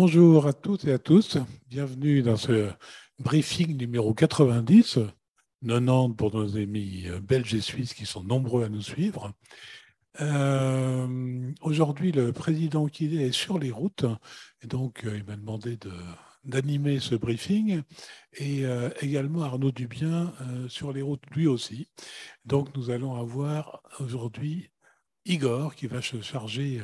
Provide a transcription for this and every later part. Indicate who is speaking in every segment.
Speaker 1: Bonjour à toutes et à tous, bienvenue dans ce briefing numéro 90, 90 pour nos amis belges et suisses qui sont nombreux à nous suivre. Aujourd'hui, le président Kidé est sur les routes et donc il m'a demandé d'animer ce briefing et également Arnaud Dubien sur les routes lui aussi. Donc nous allons avoir aujourd'hui Igor qui va se charger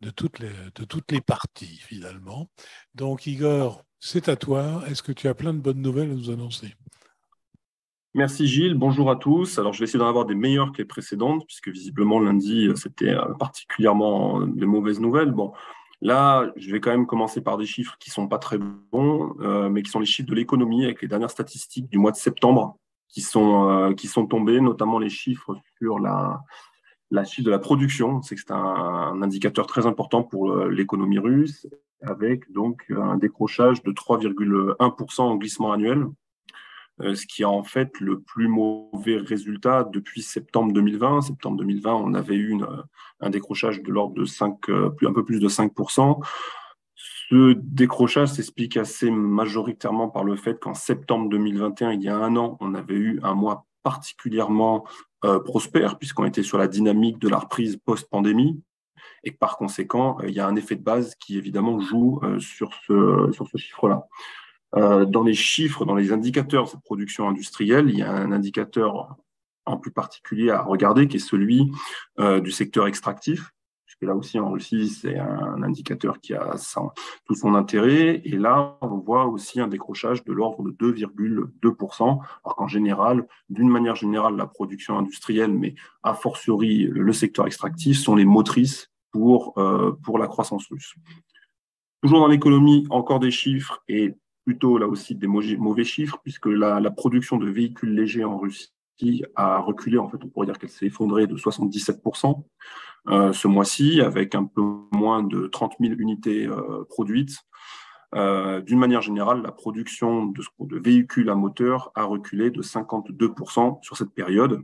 Speaker 1: de toutes les parties finalement. Donc Igor, c'est à toi. Est-ce que tu as plein de bonnes nouvelles à nous annoncer?
Speaker 2: Merci Gilles, bonjour à tous. Alors je vais essayer d'en avoir des meilleures que les précédentes, puisque visiblement lundi, c'était particulièrement de mauvaises nouvelles. Bon, là, je vais quand même commencer par des chiffres qui sont pas très bons, mais qui sont les chiffres de l'économie avec les dernières statistiques du mois de septembre qui sont tombées, notamment les chiffres sur la chiffre de la production. C'est que c'est un indicateur très important pour l'économie russe, avec donc un décrochage de 3,1% en glissement annuel, ce qui est en fait le plus mauvais résultat depuis septembre 2020. Septembre 2020, on avait eu un décrochage de l'ordre de 5, un peu plus de 5%. Ce décrochage s'explique assez majoritairement par le fait qu'en septembre 2021, il y a un an, on avait eu un mois particulièrement prospère, puisqu'on était sur la dynamique de la reprise post-pandémie, et que par conséquent, il y a un effet de base qui évidemment joue sur ce chiffre-là. Dans les chiffres, dans les indicateurs de cette production industrielle, il y a un indicateur en plus particulier à regarder qui est celui du secteur extractif, puisque là aussi en Russie, c'est un indicateur qui a tout son intérêt. Et là, on voit aussi un décrochage de l'ordre de 2,2%, alors qu'en général, d'une manière générale, la production industrielle, mais a fortiori le secteur extractif, sont les motrices pour la croissance russe. Toujours dans l'économie, encore des chiffres et plutôt là aussi des mauvais chiffres, puisque la production de véhicules légers en Russie a reculé. En fait, on pourrait dire qu'elle s'est effondrée de 77% ce mois-ci, avec un peu moins de 30 000 unités produites. D'une manière générale, la production de véhicules à moteur a reculé de 52% sur cette période.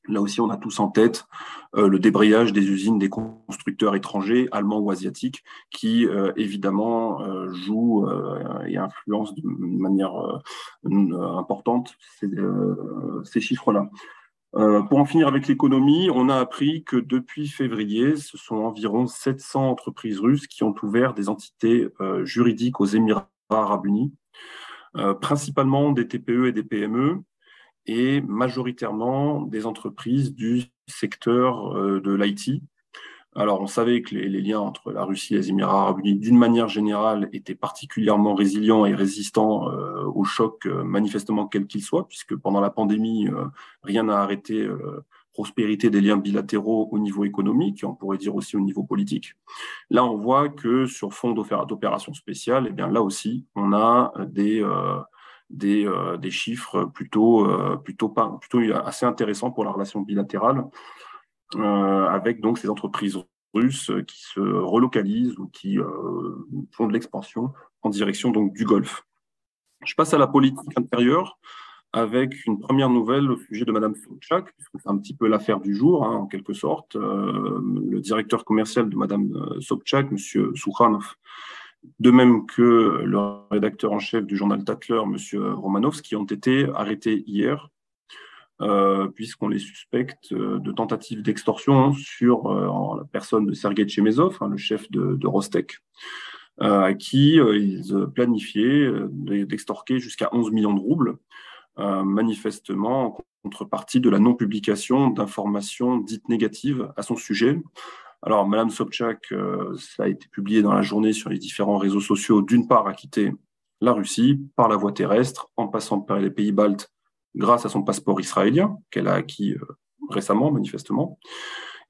Speaker 2: Là aussi, on a tous en tête le débrayage des usines des constructeurs étrangers, allemands ou asiatiques, qui évidemment jouent et influencent de manière importante ces chiffres-là. Pour en finir avec l'économie, on a appris que depuis février, ce sont environ 700 entreprises russes qui ont ouvert des entités juridiques aux Émirats arabes unis, principalement des TPE et des PME, et majoritairement des entreprises du secteur de l'IT. Alors, on savait que les liens entre la Russie et les Émirats arabes unis, d'une manière générale, étaient particulièrement résilients et résistants aux chocs, manifestement quels qu'ils soient, puisque pendant la pandémie, rien n'a arrêté prospérité des liens bilatéraux au niveau économique, et on pourrait dire aussi au niveau politique. Là, on voit que sur fond d'opérations spéciales, eh bien, là aussi, on a des chiffres plutôt assez intéressants pour la relation bilatérale, avec donc ces entreprises russes qui se relocalisent ou qui font de l'expansion en direction donc du Golfe. Je passe à la politique intérieure avec une première nouvelle au sujet de Madame Sobchak, puisque c'est un petit peu l'affaire du jour, hein, en quelque sorte. Le directeur commercial de Madame Sobchak, Monsieur Soukhanov, de même que le rédacteur en chef du journal Tatler, Monsieur Romanov, qui ont été arrêtés hier, puisqu'on les suspecte de tentatives d'extorsion sur la personne de Sergei Chemezov, hein, le chef de Rostec, à qui ils planifiaient d'extorquer jusqu'à 11 millions de roubles, manifestement en contrepartie de la non-publication d'informations dites négatives à son sujet. Alors, Madame Sobchak, ça a été publié dans la journée sur les différents réseaux sociaux, d'une part, a quitté la Russie par la voie terrestre, en passant par les pays baltes, grâce à son passeport israélien, qu'elle a acquis récemment, manifestement,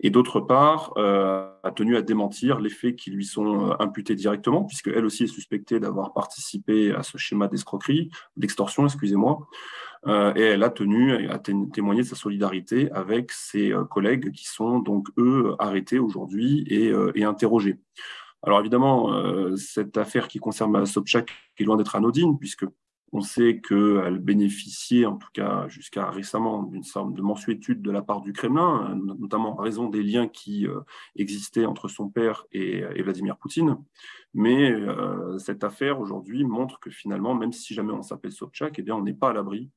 Speaker 2: et d'autre part, a tenu à démentir les faits qui lui sont imputés directement, puisqu'elle aussi est suspectée d'avoir participé à ce schéma d'escroquerie, d'extorsion, excusez-moi, et elle a tenu à témoigner de sa solidarité avec ses collègues qui sont donc, eux, arrêtés aujourd'hui et interrogés. Alors évidemment, cette affaire qui concerne Sobchak est loin d'être anodine, puisque On sait qu'elle bénéficiait, en tout cas jusqu'à récemment, d'une sorte de mansuétude de la part du Kremlin, notamment en raison des liens qui existaient entre son père et Vladimir Poutine. Mais cette affaire aujourd'hui montre que finalement, même si jamais on s'appelle Sobchak, eh bien, on n'est pas à l'abri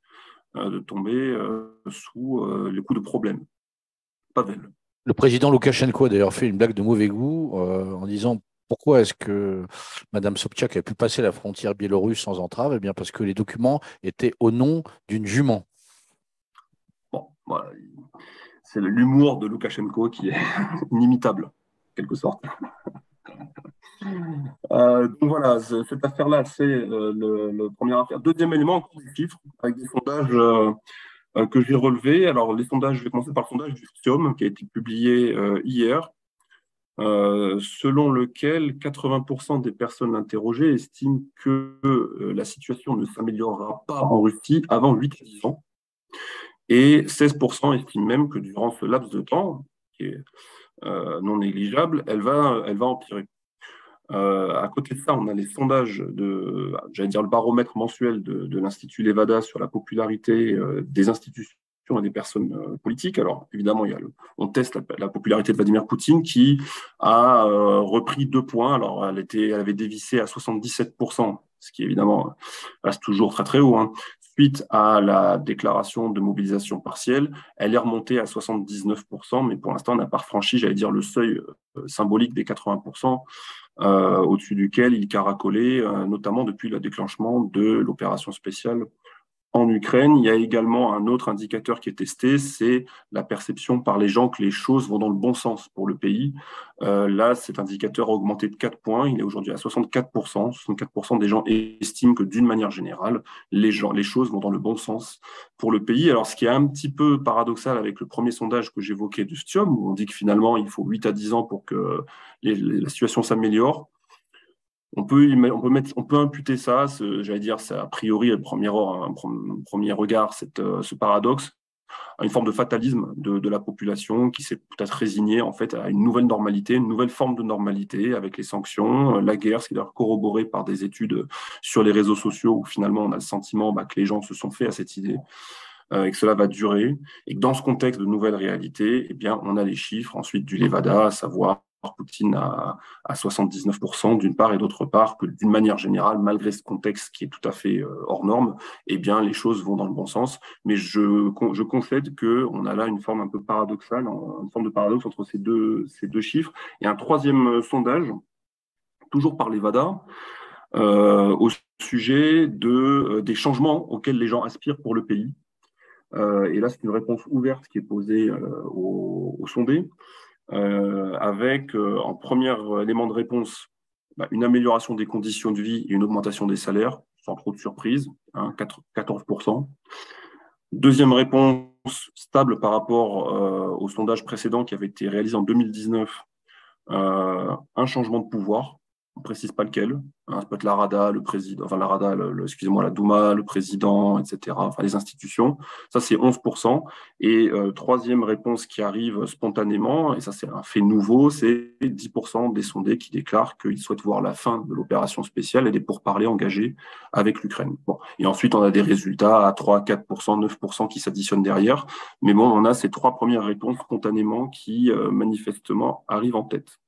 Speaker 2: de tomber sous les coups de problème. Pavel.
Speaker 3: Le président Loukachenko a d'ailleurs fait une blague de mauvais goût en disant pourquoi est-ce que Mme Sobchak a pu passer la frontière biélorusse sans entrave? Eh bien, parce que les documents étaient au nom d'une jument.
Speaker 2: Bon, voilà. C'est l'humour de Loukachenko qui est inimitable, en quelque sorte. Donc voilà, cette affaire-là, c'est le premier affaire. Deuxième élément, encore des chiffres, avec des sondages que j'ai relevés. Alors, les sondages, je vais commencer par le sondage du Stiom, qui a été publié hier, selon lequel 80% des personnes interrogées estiment que la situation ne s'améliorera pas en Russie avant 8 à 10 ans. Et 16% estiment même que durant ce laps de temps, qui est non négligeable, elle va empirer. À côté de ça, on a les sondages j'allais dire le baromètre mensuel de l'Institut Levada sur la popularité des institutions et des personnes politiques. Alors, évidemment, on teste la popularité de Vladimir Poutine qui a repris 2 points. Alors, elle avait dévissé à 77%, ce qui évidemment reste toujours très très haut, hein. Suite à la déclaration de mobilisation partielle, elle est remontée à 79%, mais pour l'instant, on n'a pas franchi, j'allais dire, le seuil symbolique des 80%. Au-dessus duquel il caracolait, notamment depuis le déclenchement de l'opération spéciale en Ukraine. Il y a également un autre indicateur qui est testé, c'est la perception par les gens que les choses vont dans le bon sens pour le pays. Là, cet indicateur a augmenté de 4 points, il est aujourd'hui à 64%. 64% des gens estiment que d'une manière générale, les choses vont dans le bon sens pour le pays. Alors, ce qui est un petit peu paradoxal avec le premier sondage que j'évoquais du Stiom, où on dit que finalement, il faut 8 à 10 ans pour que la situation s'améliore. On peut imputer ça, j'allais dire, c'est a priori, un premier regard, ce paradoxe, à une forme de fatalisme de la population qui s'est peut-être résignée en fait à une nouvelle normalité, une nouvelle forme de normalité avec les sanctions, la guerre, ce qui est d'ailleurs corroboré par des études sur les réseaux sociaux où finalement on a le sentiment que les gens se sont faits à cette idée. Et que cela va durer, et que dans ce contexte de nouvelle réalité, eh bien, on a les chiffres ensuite du Levada, à savoir Poutine à 79% d'une part, et d'autre part que d'une manière générale, malgré ce contexte qui est tout à fait hors norme, eh bien, les choses vont dans le bon sens. Mais je concède qu'on a là une forme un peu paradoxale, une forme de paradoxe entre ces deux chiffres. Et un troisième sondage, toujours par Levada, au sujet des changements auxquels les gens aspirent pour le pays. Et là, c'est une réponse ouverte qui est posée aux sondés, avec en premier élément de réponse une amélioration des conditions de vie et une augmentation des salaires, sans trop de surprise, 14%. Deuxième réponse stable par rapport au sondage précédent qui avait été réalisé en 2019, un changement de pouvoir. On ne précise pas lequel. Ça peut être la Rada, le président, enfin la Rada, excusez-moi, la Douma, le président, etc. Enfin les institutions. Ça, c'est 11%. Et troisième réponse qui arrive spontanément, et ça c'est un fait nouveau, c'est 10% des sondés qui déclarent qu'ils souhaitent voir la fin de l'opération spéciale et des pourparlers engagés avec l'Ukraine. Bon. Et ensuite, on a des résultats à 3, 4%, 9% qui s'additionnent derrière. Mais bon, on a ces 3 premières réponses spontanément qui manifestement arrivent en tête.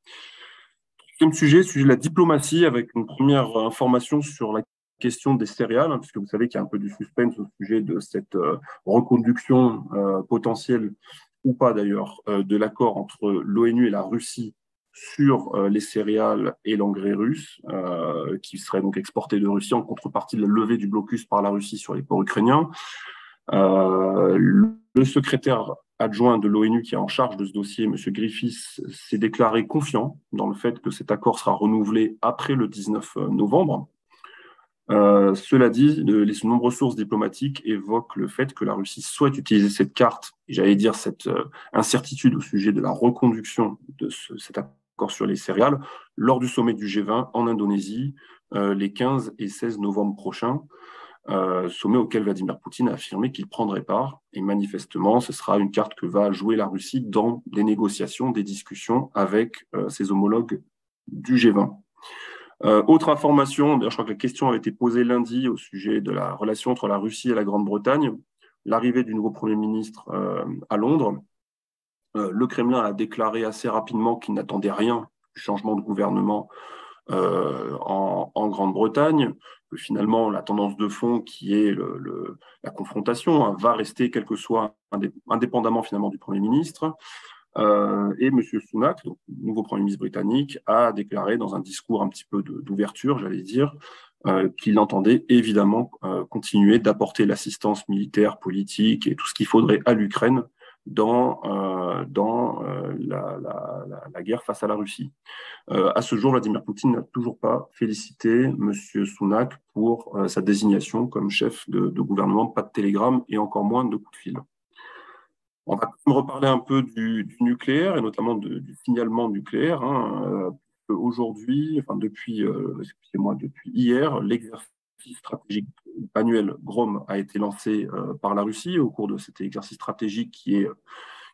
Speaker 2: Deuxième sujet de la diplomatie, avec une première information sur la question des céréales, puisque vous savez qu'il y a un peu du suspense au sujet de cette reconduction potentielle, ou pas d'ailleurs, de l'accord entre l'ONU et la Russie sur les céréales et l'engrais russe, qui seraient donc exportés de Russie en contrepartie de la levée du blocus par la Russie sur les ports ukrainiens. Le secrétaire adjoint de l'ONU qui est en charge de ce dossier, M. Griffiths, s'est déclaré confiant dans le fait que cet accord sera renouvelé après le 19 novembre. Cela dit, les nombreuses sources diplomatiques évoquent le fait que la Russie souhaite utiliser cette carte, et j'allais dire cette incertitude au sujet de la reconduction de cet accord sur les céréales, lors du sommet du G20 en Indonésie, les 15 et 16 novembre prochains. Sommet auquel Vladimir Poutine a affirmé qu'il prendrait part. Et manifestement, ce sera une carte que va jouer la Russie dans des négociations, des discussions avec ses homologues du G20. Autre information, d'ailleurs, je crois que la question avait été posée lundi au sujet de la relation entre la Russie et la Grande-Bretagne, l'arrivée du nouveau Premier ministre à Londres. Le Kremlin a déclaré assez rapidement qu'il n'attendait rien du changement de gouvernement en Grande-Bretagne, que finalement la tendance de fond qui est la confrontation va rester quel que soit, indépendamment finalement du Premier ministre. Et M. Sunak, donc, nouveau Premier ministre britannique, a déclaré dans un discours un petit peu d'ouverture, j'allais dire, qu'il entendait évidemment continuer d'apporter l'assistance militaire, politique et tout ce qu'il faudrait à l'Ukraine dans la guerre face à la Russie. À ce jour, Vladimir Poutine n'a toujours pas félicité M. Sunak pour sa désignation comme chef de gouvernement, pas de télégramme et encore moins de coup de fil. On va reparler un peu du nucléaire et notamment du signalement nucléaire. Aujourd'hui, enfin depuis hier, l'exercice stratégique annuel GROM a été lancé par la Russie. Au cours de cet exercice stratégique qui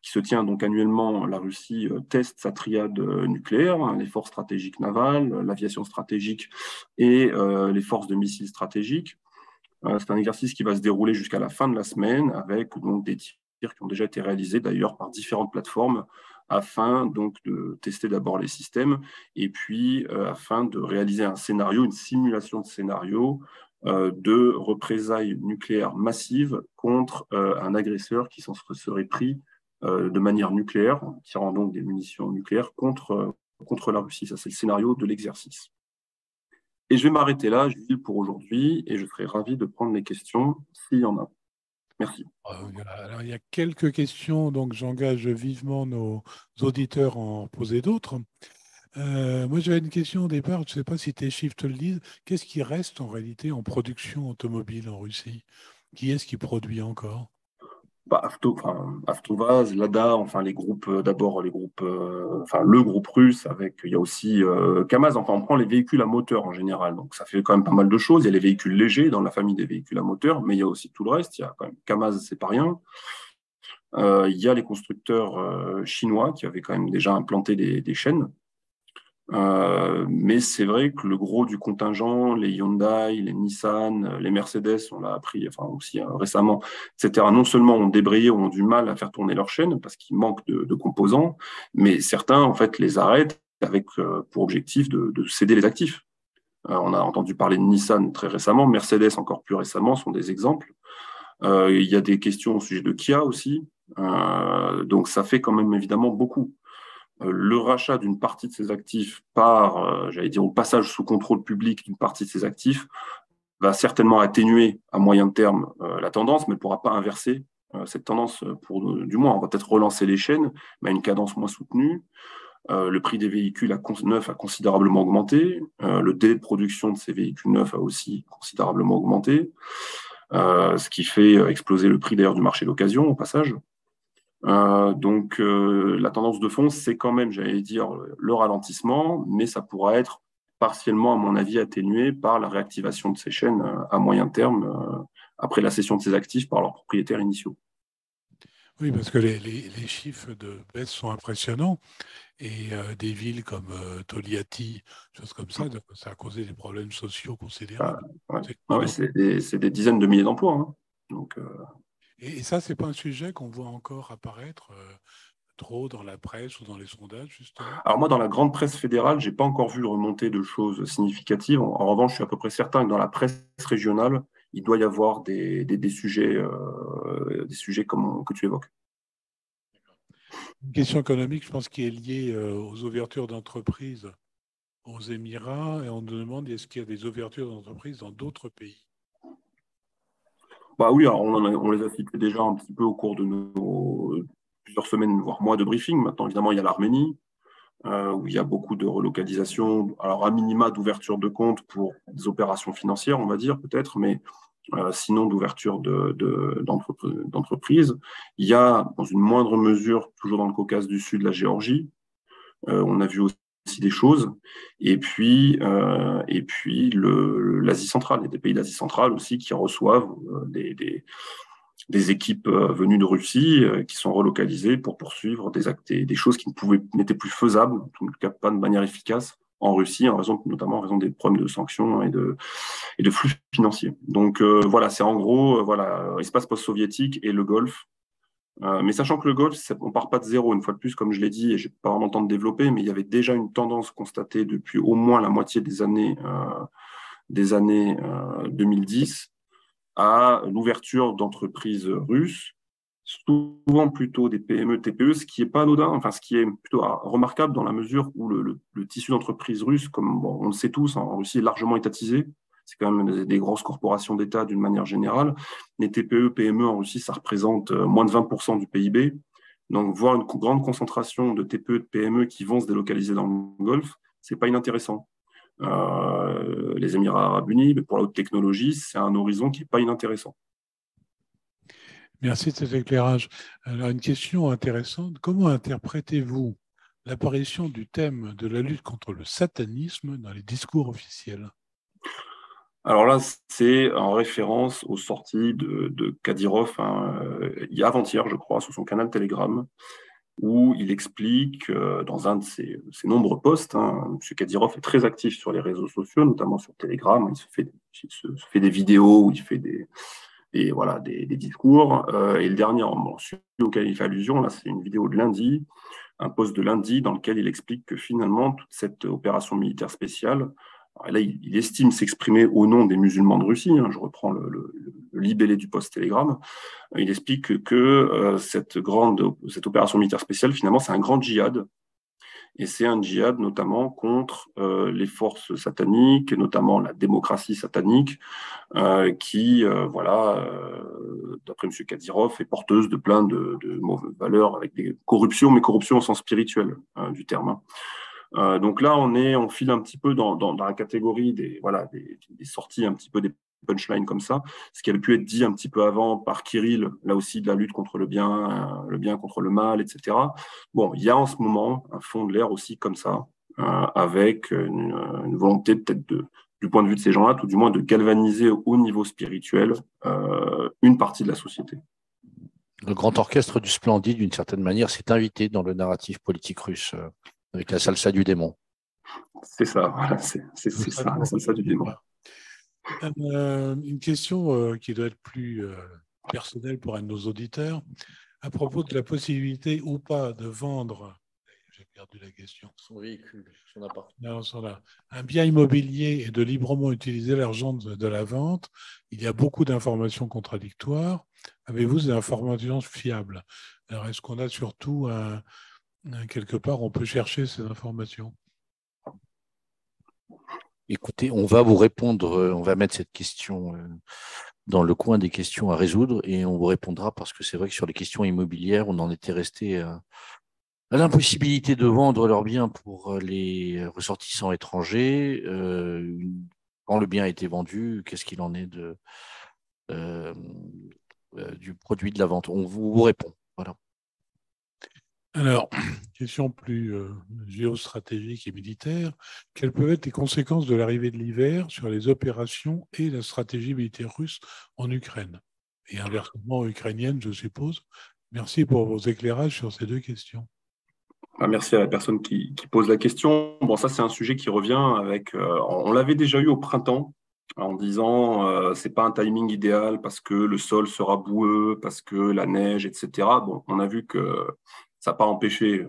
Speaker 2: se tient donc annuellement, la Russie teste sa triade nucléaire, les forces stratégiques navales, l'aviation stratégique et les forces de missiles stratégiques. C'est un exercice qui va se dérouler jusqu'à la fin de la semaine avec donc des tirs qui ont déjà été réalisés d'ailleurs par différentes plateformes afin donc de tester d'abord les systèmes et puis afin de réaliser un scénario, une simulation de scénario de représailles nucléaires massives contre un agresseur qui s'en serait pris de manière nucléaire, en tirant donc des munitions nucléaires contre la Russie. Ça, c'est le scénario de l'exercice. Et je vais m'arrêter là, Gilles, pour aujourd'hui, et je serai ravi de prendre les questions s'il y en a. Merci.
Speaker 1: Alors, il y a quelques questions, donc j'engage vivement nos auditeurs à en poser d'autres. Moi, j'avais une question au départ, je ne sais pas si tes chiffres te le disent. Qu'est-ce qui reste en réalité en production automobile en Russie? Qui est-ce qui produit encore?
Speaker 2: Avtovaz, Lada, enfin les groupes, d'abord les groupes, le groupe russe il y a aussi Kamaz, enfin on prend les véhicules à moteur en général, donc ça fait quand même pas mal de choses. Il y a les véhicules légers dans la famille des véhicules à moteur, mais il y a aussi tout le reste. Il y a quand même Kamaz, c'est pas rien. Il y a les constructeurs chinois qui avaient quand même déjà implanté des chaînes. Mais c'est vrai que le gros du contingent, les Hyundai, les Nissan, les Mercedes, on l'a appris aussi récemment, etc., non seulement ont débrayé ou ont du mal à faire tourner leur chaîne parce qu'il manque de composants, mais certains en fait les arrêtent avec pour objectif de céder les actifs. On a entendu parler de Nissan très récemment, Mercedes encore plus récemment sont des exemples. Il y a des questions au sujet de Kia aussi. Donc ça fait quand même évidemment beaucoup. Le rachat d'une partie de ses actifs par, au passage sous contrôle public d'une partie de ses actifs va certainement atténuer à moyen terme la tendance, mais ne pourra pas inverser cette tendance du moins. On va peut-être relancer les chaînes, mais à une cadence moins soutenue. Le prix des véhicules neufs a considérablement augmenté. Le délai de production de ces véhicules neufs a aussi considérablement augmenté, ce qui fait exploser le prix d'ailleurs du marché d'occasion au passage. Donc, la tendance de fond, c'est quand même, le ralentissement, mais ça pourra être partiellement, à mon avis, atténué par la réactivation de ces chaînes à moyen terme après la cession de ces actifs par leurs propriétaires initiaux.
Speaker 1: Oui, parce que les chiffres de baisse sont impressionnants et des villes comme Tolyatti, choses comme ça a causé des problèmes sociaux considérables.
Speaker 2: C'est des dizaines de milliers d'emplois. Hein. Donc,
Speaker 1: Et ça, c'est pas un sujet qu'on voit encore apparaître trop dans la presse ou dans les sondages, justement?
Speaker 2: Alors moi, dans la grande presse fédérale, j'ai pas encore vu remonter de choses significatives. En revanche, je suis à peu près certain que dans la presse régionale, il doit y avoir des sujets que tu évoques.
Speaker 1: Une question économique, je pense, qui est liée aux ouvertures d'entreprises aux Émirats, et on nous demande est-ce qu'il y a des ouvertures d'entreprises dans d'autres pays?
Speaker 2: Oui, alors on les a cités déjà un petit peu au cours de nos plusieurs semaines, voire mois de briefing. Maintenant, évidemment, il y a l'Arménie, où il y a beaucoup de relocalisation, alors à minima d'ouverture de compte pour des opérations financières, on va dire peut-être, mais sinon d'ouverture d'entreprises. Il y a, dans une moindre mesure, toujours dans le Caucase du Sud, la Géorgie. On a vu aussi des choses. Et puis l'Asie centrale. Il y a des pays d'Asie centrale aussi qui reçoivent des équipes venues de Russie qui sont relocalisées pour poursuivre des choses qui n'étaient plus faisables, en tout cas pas de manière efficace, en Russie, notamment en raison des problèmes de sanctions et de flux financiers. Donc voilà, c'est en gros espace post-soviétique et le Golfe. Mais sachant que le Golfe, on ne part pas de zéro, une fois de plus, comme je l'ai dit, et je n'ai pas vraiment le temps de développer, mais il y avait déjà une tendance constatée depuis au moins la moitié des années 2010 à l'ouverture d'entreprises russes, souvent plutôt des PME, TPE, ce qui n'est pas anodin, enfin ce qui est plutôt remarquable dans la mesure où le tissu d'entreprise russe, comme on le sait tous, en Russie est largement étatisé. C'est quand même des grosses corporations d'État d'une manière générale. Les TPE, PME en Russie, ça représente moins de 20% du PIB. Donc, voir une grande concentration de TPE, de PME qui vont se délocaliser dans le Golfe, c'est pas inintéressant. Les Émirats arabes unis, pour la haute technologie, c'est un horizon qui n'est pas inintéressant.
Speaker 1: Merci de cet éclairage. Alors, une question intéressante. Comment interprétez-vous l'apparition du thème de la lutte contre le satanisme dans les discours officiels?
Speaker 2: Alors là, c'est en référence aux sorties de Kadyrov, il y a avant-hier, je crois, sur son canal Telegram, où il explique, dans un de ses nombreux posts, M. Kadyrov est très actif sur les réseaux sociaux, notamment sur Telegram, il se fait des vidéos où il fait des discours, et le dernier, celui auquel il fait allusion, là, c'est une vidéo de lundi, un post de lundi dans lequel il explique que finalement, toute cette opération militaire spéciale, là, il estime s'exprimer au nom des musulmans de Russie, je reprends le libellé du post Telegram, il explique que cette opération militaire spéciale, finalement, c'est un grand djihad, et c'est un djihad notamment contre les forces sataniques, et notamment la démocratie satanique, qui, d'après M. Kadyrov, est porteuse de plein de mauvaises valeurs, avec des corruptions, mais corruption au sens spirituel du terme. Donc là, on file un petit peu dans la catégorie des sorties, un petit peu des punchlines comme ça, ce qui avait pu être dit un petit peu avant par Kirill, là aussi de la lutte contre le bien contre le mal, etc. Bon, il y a en ce moment un fond de l'air aussi comme ça, avec une volonté peut-être du point de vue de ces gens-là, tout du moins de galvaniser au niveau spirituel une partie de la société.
Speaker 3: Le grand orchestre du Splendide, d'une certaine manière, s'est invité dans le narratif politique russe avec la salsa du démon.
Speaker 2: C'est ça, voilà, c'est ça, la salsa du démon.
Speaker 1: Une question qui doit être plus personnelle pour un de nos auditeurs, à propos de la possibilité ou pas de vendre, j'ai perdu la question,
Speaker 3: son véhicule, son appart.
Speaker 1: Un bien immobilier et de librement utiliser l'argent de la vente. Il y a beaucoup d'informations contradictoires. Avez-vous des informations fiables? Alors, est-ce qu'on a surtout quelque part, on peut chercher ces informations?
Speaker 3: Écoutez, on va vous répondre, on va mettre cette question dans le coin des questions à résoudre et on vous répondra parce que c'est vrai que sur les questions immobilières, on en était resté à l'impossibilité de vendre leurs biens pour les ressortissants étrangers. Quand le bien a été vendu, qu'est-ce qu'il en est du produit de la vente? On vous répond. Voilà.
Speaker 1: Alors, question plus géostratégique et militaire. Quelles peuvent être les conséquences de l'arrivée de l'hiver sur les opérations et la stratégie militaire russe en Ukraine? Et inversement ukrainienne, je suppose. Merci pour vos éclairages sur ces deux questions.
Speaker 2: Merci à la personne qui pose la question. Bon, ça, c'est un sujet qui revient avec... on l'avait déjà eu au printemps, en disant c'est pas un timing idéal parce que le sol sera boueux, parce que la neige, etc. Bon, on a vu que ça n'a pas empêché le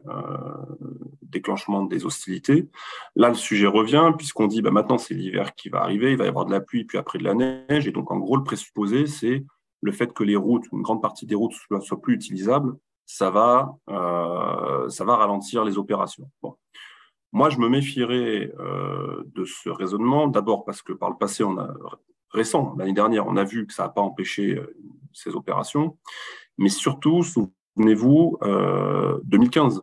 Speaker 2: déclenchement des hostilités. Là, le sujet revient, puisqu'on dit maintenant, c'est l'hiver qui va arriver, il va y avoir de la pluie, puis après de la neige. Et donc, en gros, le présupposé, c'est le fait que les routes, une grande partie des routes soient plus utilisables, ça va ralentir les opérations. Bon. Moi, je me méfierais de ce raisonnement, d'abord parce que par le passé, récent, l'année dernière, on a vu que ça n'a pas empêché ces opérations, mais surtout, souvenez-vous, 2015.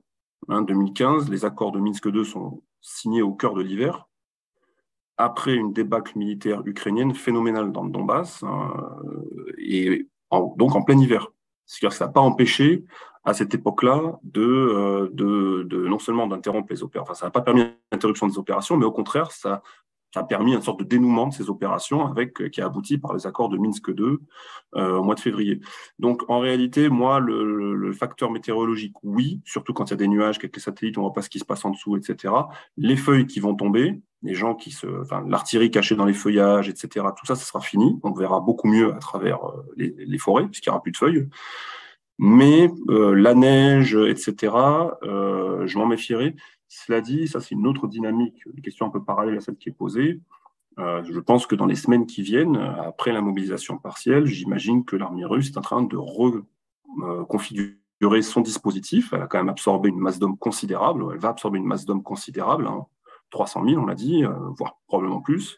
Speaker 2: 2015, les accords de Minsk II sont signés au cœur de l'hiver, après une débâcle militaire ukrainienne phénoménale dans le Donbass, donc en plein hiver. C'est-à-dire que ça n'a pas empêché, à cette époque-là, de non seulement d'interrompre les opérations, enfin, ça n'a pas permis l'interruption des opérations, mais au contraire, ça a permis une sorte de dénouement de ces opérations qui a abouti par les accords de Minsk II au mois de février. Donc, en réalité, moi, le facteur météorologique, oui, surtout quand il y a des nuages, qu'avec les satellites, on ne voit pas ce qui se passe en dessous, etc. Les feuilles qui vont tomber, l'artillerie cachée dans les feuillages, etc., tout ça, ça sera fini. On verra beaucoup mieux à travers les forêts, puisqu'il n'y aura plus de feuilles. Mais la neige, etc., je m'en méfierai. Cela dit, ça c'est une autre dynamique, une question un peu parallèle à celle qui est posée. Je pense que dans les semaines qui viennent, après la mobilisation partielle, j'imagine que l'armée russe est en train de reconfigurer son dispositif. Elle a quand même absorbé une masse d'hommes considérable. Elle va absorber une masse d'hommes considérable, hein, 300 000, on l'a dit, voire probablement plus.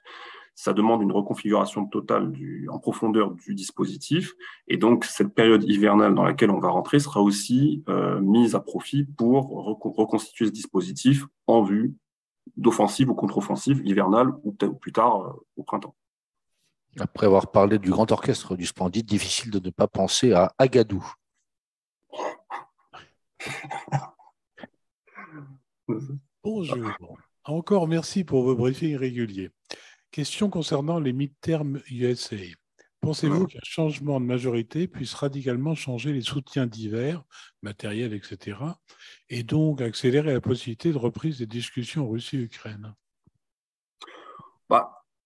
Speaker 2: Ça demande une reconfiguration totale en profondeur du dispositif. Et donc, cette période hivernale dans laquelle on va rentrer sera aussi mise à profit pour reconstituer ce dispositif en vue d'offensive ou contre-offensive hivernale ou peut-être plus tard au printemps.
Speaker 3: Après avoir parlé du grand orchestre du Splendide, difficile de ne pas penser à Agadou.
Speaker 1: Bonjour. Encore merci pour vos briefings réguliers. Question concernant les midterms USA. Pensez-vous qu'un changement de majorité puisse radicalement changer les soutiens divers, matériels, etc., et donc accélérer la possibilité de reprise des discussions Russie-Ukraine?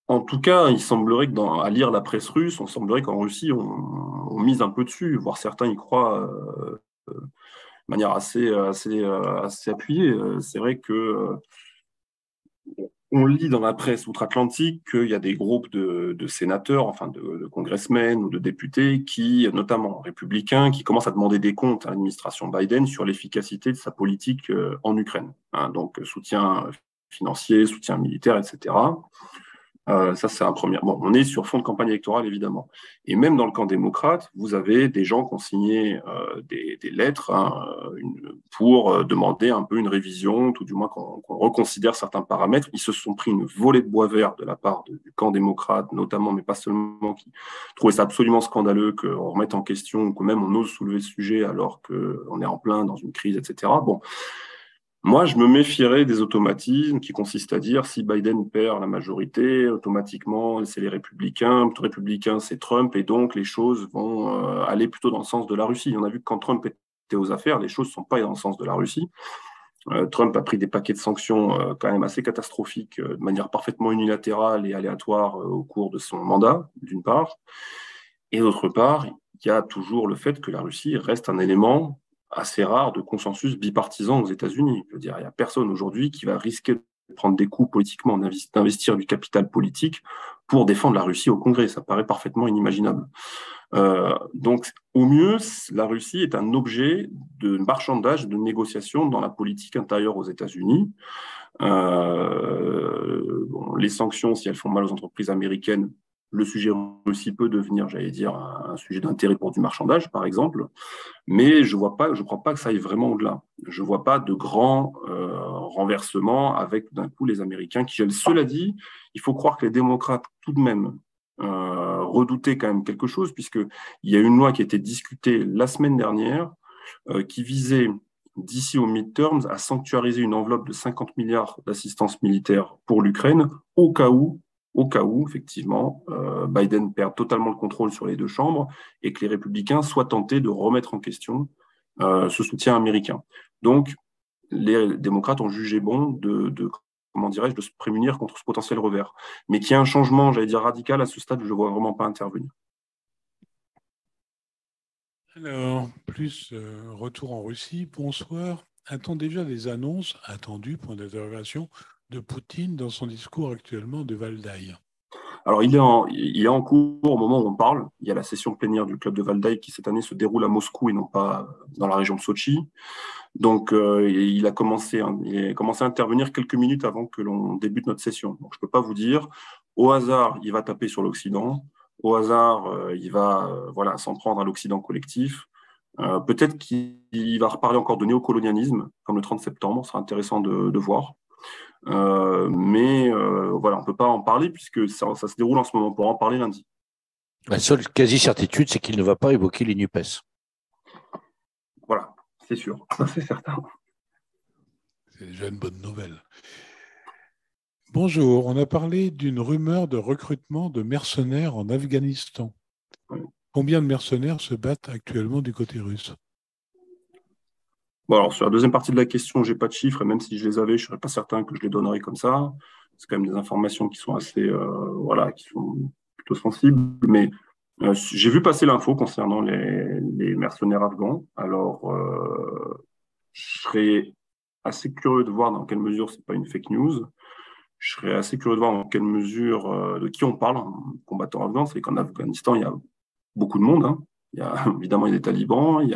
Speaker 2: En tout cas, il semblerait que à lire la presse russe, on semblerait qu'en Russie, on mise un peu dessus, voire certains y croient de manière assez appuyée. C'est vrai que on lit dans la presse outre-Atlantique qu'il y a des groupes de sénateurs, enfin de congressmen ou de députés, notamment républicains, qui commencent à demander des comptes à l'administration Biden sur l'efficacité de sa politique en Ukraine. Hein, donc soutien financier, soutien militaire, etc. Ça, c'est un premier. Bon, on est sur fond de campagne électorale, évidemment. Et même dans le camp démocrate, vous avez des gens qui ont signé des lettres pour demander un peu une révision, tout du moins qu'on reconsidère certains paramètres. Ils se sont pris une volée de bois vert de la part du camp démocrate, notamment, mais pas seulement, qui trouvaient ça absolument scandaleux qu'on remette en question, que même on ose soulever le sujet alors qu'on est en plein dans une crise, etc. Bon. Moi, je me méfierais des automatismes qui consistent à dire si Biden perd la majorité, automatiquement, c'est les républicains, c'est Trump, et donc les choses vont aller plutôt dans le sens de la Russie. On a vu que quand Trump était aux affaires, les choses ne sont pas dans le sens de la Russie. Trump a pris des paquets de sanctions quand même assez catastrophiques, de manière parfaitement unilatérale et aléatoire au cours de son mandat, d'une part. Et d'autre part, il y a toujours le fait que la Russie reste un élément assez rare de consensus bipartisan aux États-Unis. Je veux dire, il n'y a personne aujourd'hui qui va risquer de prendre des coups politiquement, d'investir du capital politique pour défendre la Russie au Congrès. Ça paraît parfaitement inimaginable. Donc, au mieux, la Russie est un objet de marchandage, de négociation dans la politique intérieure aux États-Unis. Les sanctions, si elles font mal aux entreprises américaines, le sujet Russie peut devenir, j'allais dire, un sujet d'intérêt pour du marchandage, par exemple. Mais je ne crois pas que ça aille vraiment au-delà. Je ne vois pas de grands renversements avec d'un coup les Américains qui, cela dit, il faut croire que les démocrates tout de même redoutaient quand même quelque chose, puisqu'il y a une loi qui a été discutée la semaine dernière qui visait, d'ici aux midterms, à sanctuariser une enveloppe de 50 milliards d'assistance militaire pour l'Ukraine au cas où, effectivement, Biden perd totalement le contrôle sur les deux chambres et que les républicains soient tentés de remettre en question ce soutien américain. Donc, les démocrates ont jugé bon de se prémunir contre ce potentiel revers. Mais qu'il y ait un changement, j'allais dire, radical, à ce stade, je ne vois vraiment pas intervenir.
Speaker 1: Alors, retour en Russie, bonsoir. A-t-on déjà des annonces attendues, point d'interrogation, de Poutine dans son discours actuellement de Valdaï?
Speaker 2: Alors, il est en cours au moment où on parle. Il y a la session plénière du club de Valdaï qui, cette année, se déroule à Moscou et non pas dans la région de Sochi. Donc, il a commencé à intervenir quelques minutes avant que l'on débute notre session. Donc, je ne peux pas vous dire, au hasard, il va taper sur l'Occident. Au hasard, il va s'en prendre à l'Occident collectif. Peut-être qu'il va reparler encore de néocolonialisme, comme le 30 septembre. Ce sera intéressant de voir. Mais on ne peut pas en parler puisque ça se déroule en ce moment. On pourra en parler lundi.
Speaker 3: La seule quasi-certitude, c'est qu'il ne va pas évoquer les NUPES.
Speaker 2: Voilà, c'est sûr, ça c'est certain.
Speaker 1: C'est déjà une bonne nouvelle. Bonjour, on a parlé d'une rumeur de recrutement de mercenaires en Afghanistan.
Speaker 2: Ouais.
Speaker 1: Combien de mercenaires se battent actuellement du côté russe?
Speaker 2: Bon, alors sur la deuxième partie de la question, j'ai pas de chiffres, et même si je les avais, je serais pas certain que je les donnerais comme ça. C'est quand même des informations qui sont assez, voilà, qui sont plutôt sensibles. Mais j'ai vu passer l'info concernant les mercenaires afghans. Alors, je serais assez curieux de voir dans quelle mesure c'est pas une fake news. Je serais assez curieux de voir dans quelle mesure de qui on parle en combattant afghan. C'est qu'en Afghanistan, il y a beaucoup de monde, hein. Il y a, évidemment, il y a des talibans, il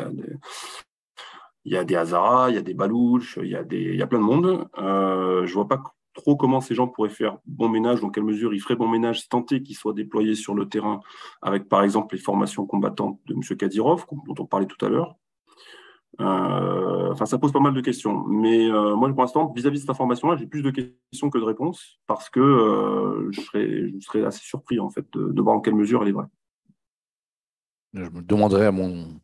Speaker 2: y a des Hazaras, il y a des Balouches, il y a plein de monde. Je vois pas trop comment ces gens pourraient faire bon ménage, dans quelle mesure ils feraient bon ménage, si tant est qu'ils soient déployés sur le terrain avec, par exemple, les formations combattantes de M. Kadyrov, dont on parlait tout à l'heure. Enfin, ça pose pas mal de questions. Mais moi, pour l'instant, vis-à-vis de cette information-là, j'ai plus de questions que de réponses parce que je serais assez surpris, en fait, de voir en quelle mesure elle est vraie.
Speaker 3: Je me demanderai à mon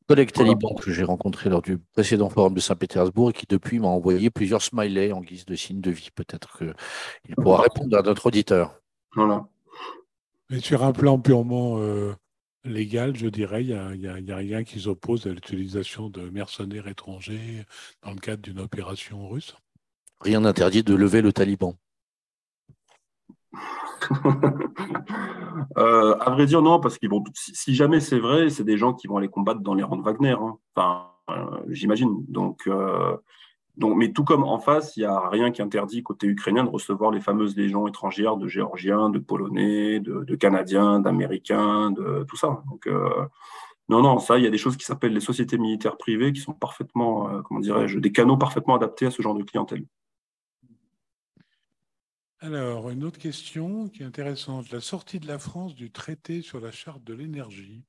Speaker 3: collègue
Speaker 2: Voilà.
Speaker 3: taliban que j'ai rencontré lors du précédent forum de Saint-Pétersbourg et qui depuis m'a envoyé plusieurs smileys en guise de signe de vie. Peut-être qu'il pourra répondre à notre auditeur.
Speaker 2: Voilà.
Speaker 1: Mais sur un plan purement légal, je dirais, il y a rien qui s'oppose à l'utilisation de mercenaires étrangers dans le cadre d'une opération russe.
Speaker 3: Rien n'interdit de lever le taliban.
Speaker 2: À vrai dire, non, parce que bon, si jamais c'est vrai, c'est des gens qui vont aller combattre dans les rangs de Wagner, hein. Enfin, j'imagine. Donc, mais tout comme en face, il n'y a rien qui interdit côté ukrainien de recevoir les fameuses légions étrangères de Géorgiens, de Polonais, de Canadiens, d'Américains, de tout ça. Donc, non, non, ça, il y a des choses qui s'appellent les sociétés militaires privées qui sont parfaitement, comment dirais-je, des canaux parfaitement adaptés à ce genre de clientèle.
Speaker 1: Alors, une autre question qui est intéressante. La sortie de la France du traité sur la charte de l'énergie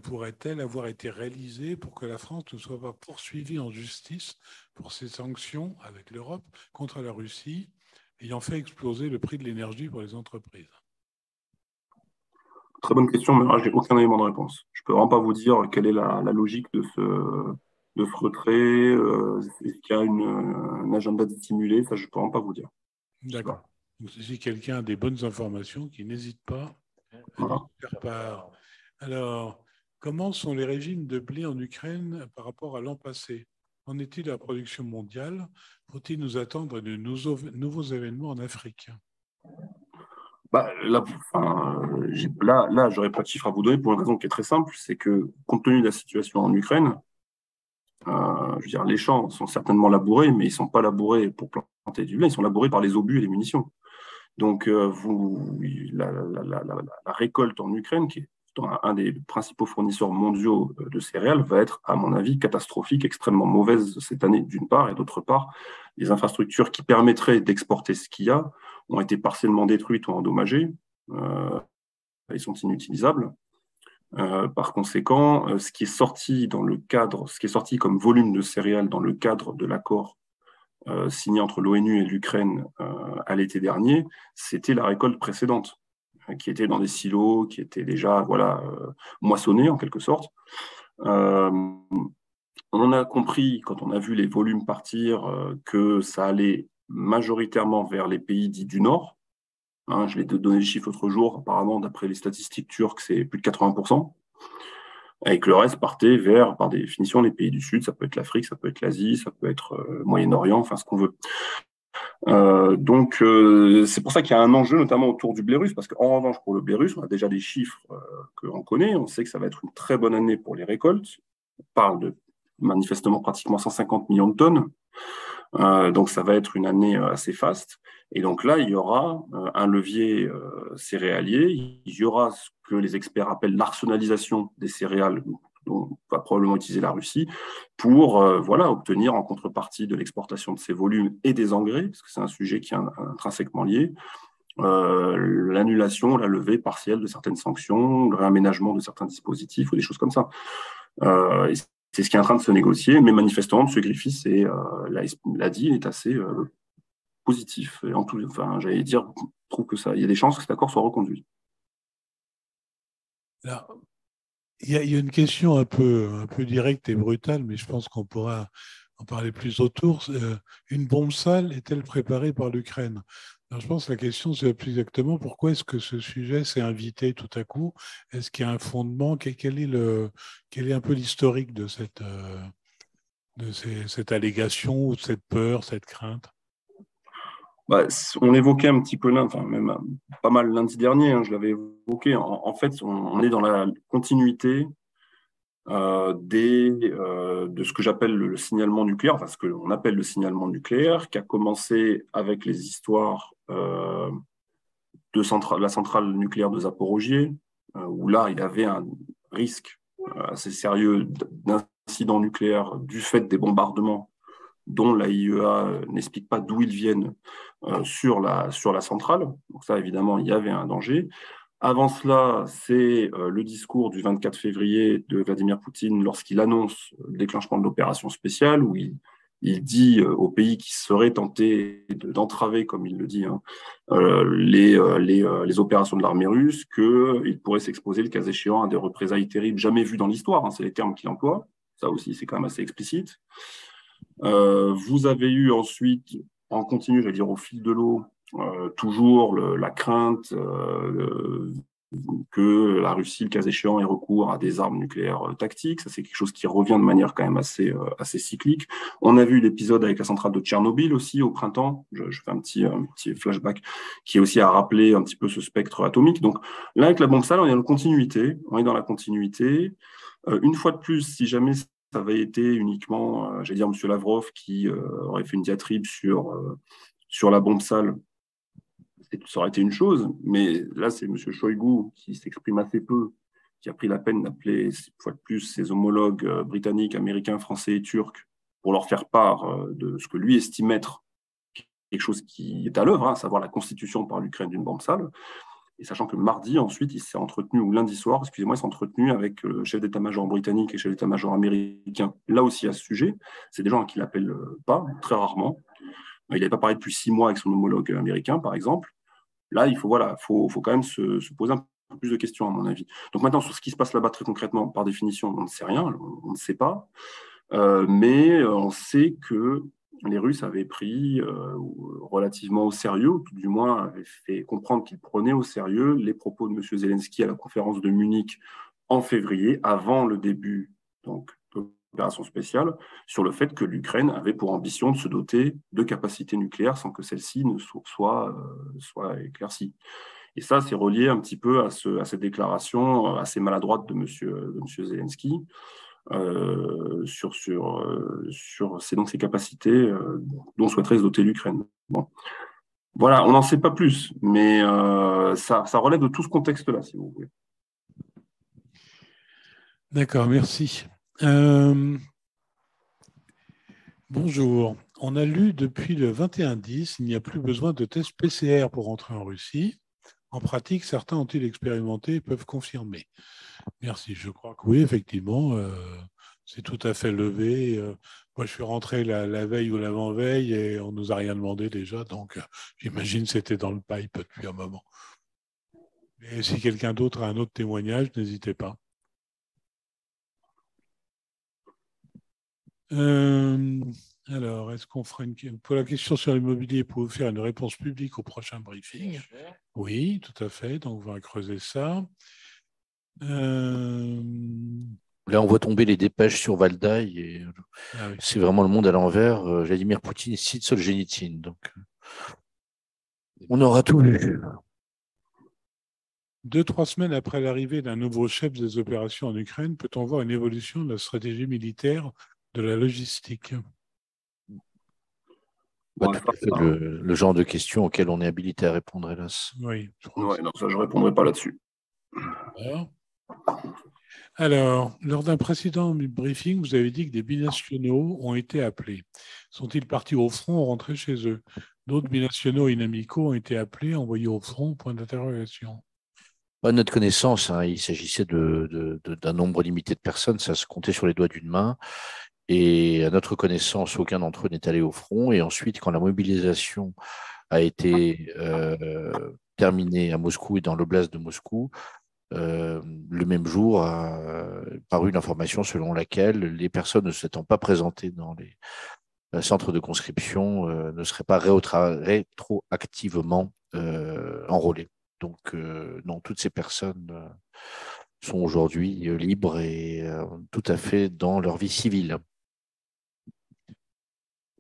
Speaker 1: pourrait-elle avoir été réalisée pour que la France ne soit pas poursuivie en justice pour ses sanctions avec l'Europe contre la Russie, ayant fait exploser le prix de l'énergie pour les entreprises?
Speaker 2: Très bonne question, mais là, je n'ai aucun élément de réponse. Je ne peux vraiment pas vous dire quelle est la logique de ce retrait. Est-ce qu'il y a un agenda dissimulé? Ça, je ne peux vraiment pas vous dire. Je sais
Speaker 1: D'accord.
Speaker 2: pas.
Speaker 1: Donc, si quelqu'un a des bonnes informations, qui n'hésite pas à nous
Speaker 2: Voilà.
Speaker 1: faire part. Alors, comment sont les régimes de blé en Ukraine par rapport à l'an passé? En est-il de la production mondiale? Faut-il nous attendre de nouveaux événements en Afrique?
Speaker 2: Bah, là, enfin, là, j'aurais pas de chiffre à vous donner pour une raison qui est très simple, c'est que compte tenu de la situation en Ukraine, je veux dire, les champs sont certainement labourés, mais ils sont pas labourés pour planter du blé, ils sont labourés par les obus et les munitions. Donc, la récolte en Ukraine, qui est un des principaux fournisseurs mondiaux de céréales, va être, à mon avis, catastrophique, extrêmement mauvaise cette année, d'une part, et d'autre part, les infrastructures qui permettraient d'exporter ce qu'il y a ont été partiellement détruites ou endommagées. Ils sont inutilisables. Par conséquent, ce qui est sorti ce qui est sorti comme volume de céréales dans le cadre de l'accord signé entre l'ONU et l'Ukraine à l'été dernier, c'était la récolte précédente, qui était dans des silos, qui était déjà moissonnés en quelque sorte. On a compris, quand on a vu les volumes partir, que ça allait majoritairement vers les pays dits du Nord. Hein, je vais te donner les chiffres l'autre jour. Apparemment, d'après les statistiques turques, c'est plus de 80%. Et que le reste partait vers, par définition, les pays du Sud. Ça peut être l'Afrique, ça peut être l'Asie, ça peut être le Moyen-Orient, enfin ce qu'on veut. C'est pour ça qu'il y a un enjeu, notamment autour du blé russe, parce qu'en revanche, pour le blé russe, on a déjà des chiffres que l'on connaît. On sait que ça va être une très bonne année pour les récoltes. On parle de manifestement pratiquement 150 millions de tonnes. Donc, ça va être une année assez faste. Et donc là, il y aura un levier céréalier. Il y aura ce que les experts appellent l'arsenalisation des céréales, dont va probablement utiliser la Russie, pour obtenir en contrepartie de l'exportation de ces volumes et des engrais, parce que c'est un sujet qui est intrinsèquement lié, l'annulation, la levée partielle de certaines sanctions, le réaménagement de certains dispositifs ou des choses comme ça. C'est ce qui est en train de se négocier, mais manifestement, M. Griffiths l'a dit, il est assez positif. Et j'allais dire, je trouve que il y a des chances que cet accord soit reconduit.
Speaker 1: Là, il y a une question un peu directe et brutale, mais je pense qu'on pourra en parlait plus autour, une bombe sale est-elle préparée par l'Ukraine? Alors, je pense que la question, c'est plus exactement pourquoi est-ce que ce sujet s'est invité tout à coup? Est-ce qu'il y a un fondement? Quel est un peu l'historique de cette allégation, ou de cette peur, cette crainte?
Speaker 2: Bah, on l'évoquait un petit peu là, enfin même pas mal lundi dernier, hein, je l'avais évoqué. En fait, on est dans la continuité de ce que j'appelle le signalement nucléaire, enfin ce qu'on appelle le signalement nucléaire, qui a commencé avec les histoires de la centrale nucléaire de Zaporogié, où là, il y avait un risque assez sérieux d'incident nucléaire du fait des bombardements dont l'AIEA n'explique pas d'où ils viennent sur la centrale. Donc ça, évidemment, il y avait un danger. Avant cela, c'est le discours du 24 février de Vladimir Poutine lorsqu'il annonce le déclenchement de l'opération spéciale, où il dit aux pays qui seraient tentés d'entraver, comme il le dit, hein, les opérations de l'armée russe, qu'ils pourraient s'exposer, le cas échéant, à des représailles terribles jamais vues dans l'histoire. Hein, c'est les termes qu'il emploie. Ça aussi, c'est quand même assez explicite. Vous avez eu ensuite, en continu, j'allais dire au fil de l'eau, toujours la crainte que la Russie, le cas échéant, ait recours à des armes nucléaires tactiques. Ça, c'est quelque chose qui revient de manière quand même assez cyclique. On a vu l'épisode avec la centrale de Tchernobyl aussi au printemps. Je fais un petit flashback qui est aussi à rappeler un petit peu ce spectre atomique. Donc là, avec la bombe sale, on est dans la continuité. On est dans la continuité. Une fois de plus, si jamais ça avait été uniquement, j'allais dire, M. Lavrov qui aurait fait une diatribe sur la bombe sale, ça aurait été une chose, mais là, c'est M. Shoigu qui s'exprime assez peu, qui a pris la peine d'appeler, une fois de plus, ses homologues britanniques, américains, français et turcs pour leur faire part de ce que lui estime être quelque chose qui est à l'œuvre, hein, à savoir la constitution par l'Ukraine d'une bombe sale. Et sachant que mardi, ensuite, il s'est entretenu, ou lundi soir, excusez-moi, il s'est entretenu avec le chef d'état-major britannique et le chef d'état-major américain, là aussi à ce sujet. C'est des gens qui l'appellent pas, très rarement. Il n'avait pas parlé depuis 6 mois avec son homologue américain, par exemple. Là, il faut quand même se poser un peu plus de questions, à mon avis. Donc maintenant, sur ce qui se passe là-bas, très concrètement, par définition, on ne sait rien, on ne sait pas. Mais on sait que les Russes avaient pris relativement au sérieux, ou tout du moins avaient fait comprendre qu'ils prenaient au sérieux les propos de M. Zelensky à la conférence de Munich en février, avant le début donc, de l'opération spéciale, sur le fait que l'Ukraine avait pour ambition de se doter de capacités nucléaires sans que celle-ci ne soit éclaircie. Et ça, c'est relié un petit peu à cette déclaration assez maladroite de M. Zelensky, sur ces capacités dont souhaiterait se doter l'Ukraine. Bon. Voilà, on n'en sait pas plus, mais ça relève de tout ce contexte-là, si vous voulez.
Speaker 1: D'accord, merci. Bonjour. On a lu depuis le 21-10, il n'y a plus besoin de tests PCR pour entrer en Russie. En pratique, certains ont-ils expérimenté et peuvent confirmer. Merci. Je crois que oui, effectivement, c'est tout à fait levé. Moi, je suis rentré la veille ou l'avant-veille et on ne nous a rien demandé déjà. Donc, j'imagine que c'était dans le pipe depuis un moment. Et si quelqu'un d'autre a un autre témoignage, n'hésitez pas. Alors, est-ce qu'on fera pour la question sur l'immobilier, pouvez-vous faire une réponse publique au prochain briefing? Oui, tout à fait. Donc, on va creuser ça.
Speaker 3: Là, on voit tomber les dépêches sur Valdaï et oui. C'est vraiment le monde à l'envers. Vladimir Poutine cite Solzhenitsyn. Donc, on aura tout vu.
Speaker 1: 2-3 semaines après l'arrivée d'un nouveau chef des opérations en Ukraine, peut-on voir une évolution de la stratégie militaire, de la logistique?
Speaker 3: Tout à fait le genre de questions auxquelles on est habilité à répondre, hélas.
Speaker 1: Oui.
Speaker 2: Non, ça, je ne répondrai pas là-dessus.
Speaker 1: Alors, lors d'un précédent briefing, vous avez dit que des binationaux ont été appelés. Sont-ils partis au front ou rentrés chez eux? D'autres binationaux inamicaux ont été appelés, envoyés au front, point d'interrogation.
Speaker 3: À notre connaissance, hein, il s'agissait d'un nombre limité de personnes, ça se comptait sur les doigts d'une main. Et à notre connaissance, aucun d'entre eux n'est allé au front. Et ensuite, quand la mobilisation a été terminée à Moscou et dans l'oblast de Moscou, Le même jour a paru une information selon laquelle les personnes ne s'étant pas présentées dans les centres de conscription ne seraient pas rétroactivement enrôlées. Donc, non, toutes ces personnes sont aujourd'hui libres et tout à fait dans leur vie civile.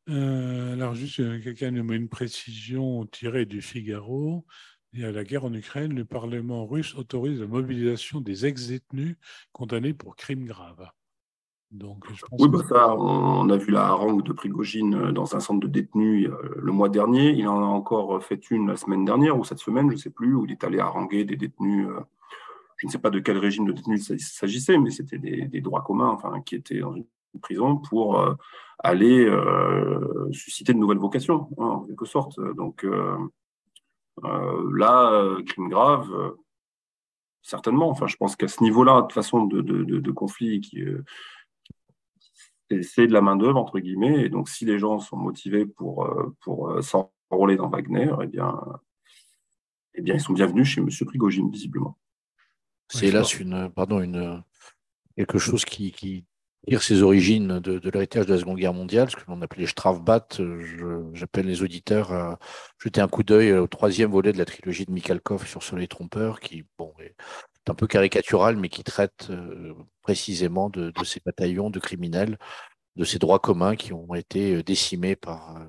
Speaker 1: Alors, juste, quelqu'un nous met une précision tirée du Figaro. Il y a la guerre en Ukraine, le Parlement russe autorise la mobilisation des ex-détenus condamnés pour crimes graves. Donc, je pense
Speaker 2: Oui,
Speaker 1: que
Speaker 2: ça, on a vu la harangue de Prigojine dans un centre de détenus le mois dernier. Il en a encore fait une la semaine dernière ou cette semaine, je ne sais plus, où il est allé haranguer des détenus. Je ne sais pas de quel régime de détenus il s'agissait, mais c'était des droits communs, enfin, qui étaient dans une prison pour aller susciter de nouvelles vocations, hein, en quelque sorte. Donc là, crime grave, certainement. Enfin, je pense qu'à ce niveau-là, de toute façon, de conflit c'est de la main-d'œuvre, entre guillemets. Et donc, si les gens sont motivés pour s'enrôler dans Wagner, eh bien, ils sont bienvenus chez M. Prigojine, visiblement.
Speaker 3: C'est hélas quelque chose qui tire ses origines de l'héritage de la Seconde Guerre mondiale, ce que l'on appelait Strafbat. J'appelle les auditeurs à jeter un coup d'œil au troisième volet de la trilogie de Mikhalkov sur Soleil trompeur, qui est un peu caricatural, mais qui traite précisément de ces bataillons de criminels, de ces droits communs qui ont été décimés par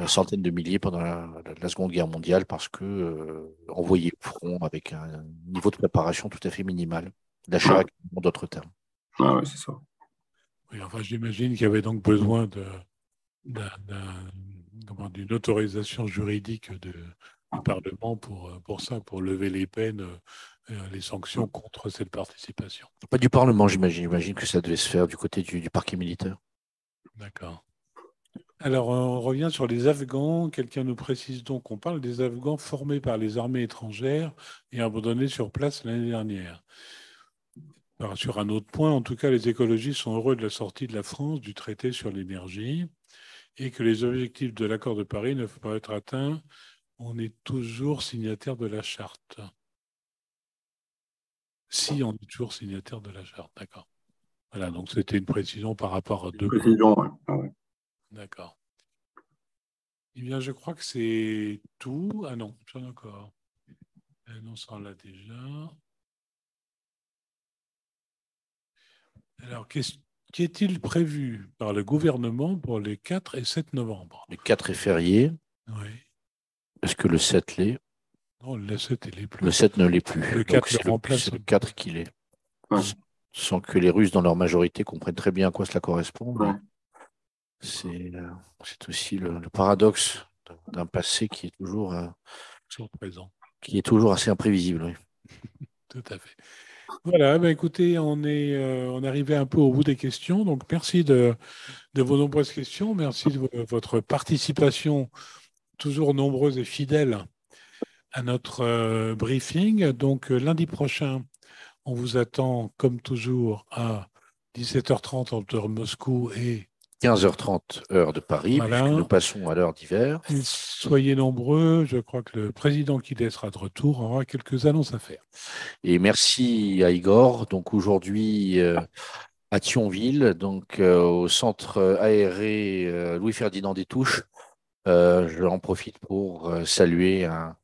Speaker 3: centaines de milliers pendant la Seconde Guerre mondiale parce que envoyés au front avec un niveau de préparation tout à fait minimal. La chair à canon, d'autres termes.
Speaker 2: Ah ouais, c'est ça.
Speaker 1: oui, enfin, j'imagine qu'il y avait donc besoin d'une autorisation juridique du Parlement pour ça, pour lever les peines, les sanctions contre cette participation.
Speaker 3: Pas du Parlement, j'imagine. J'imagine que ça devait se faire du côté du parquet militaire.
Speaker 1: D'accord. Alors, on revient sur les Afghans. Quelqu'un nous précise donc qu'on parle des Afghans formés par les armées étrangères et abandonnés sur place l'année dernière. Alors, sur un autre point, en tout cas, les écologistes sont heureux de la sortie de la France du traité sur l'énergie et que les objectifs de l'accord de Paris ne peuvent pas être atteints. On est toujours signataire de la charte. Si on est toujours signataire de la charte, d'accord. Voilà, donc c'était une précision par rapport à deux points.
Speaker 2: Précision, ouais. Ah ouais.
Speaker 1: D'accord. Eh bien, je crois que c'est tout. Ah non, j'en ai encore. Non, ça on l'a déjà. Alors, qu'est-il prévu par le gouvernement pour les 4 et 7 novembre?
Speaker 3: Le 4 est férié.
Speaker 1: Oui.
Speaker 3: Est-ce que le 7 l'est?
Speaker 1: Non, le 7, il est plus.
Speaker 3: Le 7 ne l'est plus.
Speaker 1: Le 4 le remplace.
Speaker 3: C'est le 4 qui l'est.
Speaker 2: Ouais.
Speaker 3: Sans que les Russes, dans leur majorité, comprennent très bien à quoi cela correspond.
Speaker 2: Ouais.
Speaker 3: C'est aussi le paradoxe d'un passé qui est toujours
Speaker 1: présent.
Speaker 3: Qui est toujours assez imprévisible. Oui.
Speaker 1: Tout à fait. Voilà, ben écoutez, on est arrivé un peu au bout des questions. Donc, merci de vos nombreuses questions. Merci de votre participation toujours nombreuse et fidèle à notre briefing. Donc, lundi prochain, on vous attend, comme toujours, à 17h30 entre Moscou et
Speaker 3: 15h30 heure de Paris,
Speaker 1: voilà.
Speaker 3: Puisque nous passons à l'heure d'hiver.
Speaker 1: Soyez nombreux. Je crois que le président qui sera de retour aura quelques annonces à faire.
Speaker 3: Et merci à Igor. Donc aujourd'hui à Thionville, donc au centre aéré Louis-Ferdinand des Touches. Je en profite pour saluer un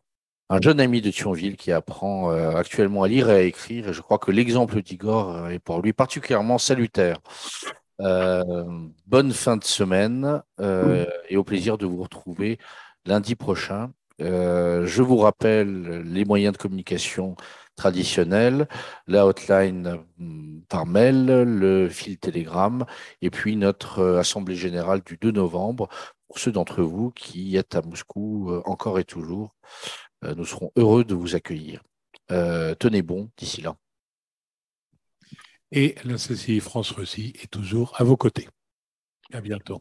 Speaker 3: jeune ami de Thionville qui apprend actuellement à lire et à écrire. Et je crois que l'exemple d'Igor est pour lui particulièrement salutaire. Bonne fin de semaine et au plaisir de vous retrouver lundi prochain. Je vous rappelle les moyens de communication traditionnels, la hotline par mail, le fil Telegram et puis notre assemblée générale du 2 novembre. Pour ceux d'entre vous qui êtes à Moscou encore et toujours, nous serons heureux de vous accueillir. Tenez bon d'ici là.
Speaker 1: Et la CCI France-Russie est toujours à vos côtés. À bientôt.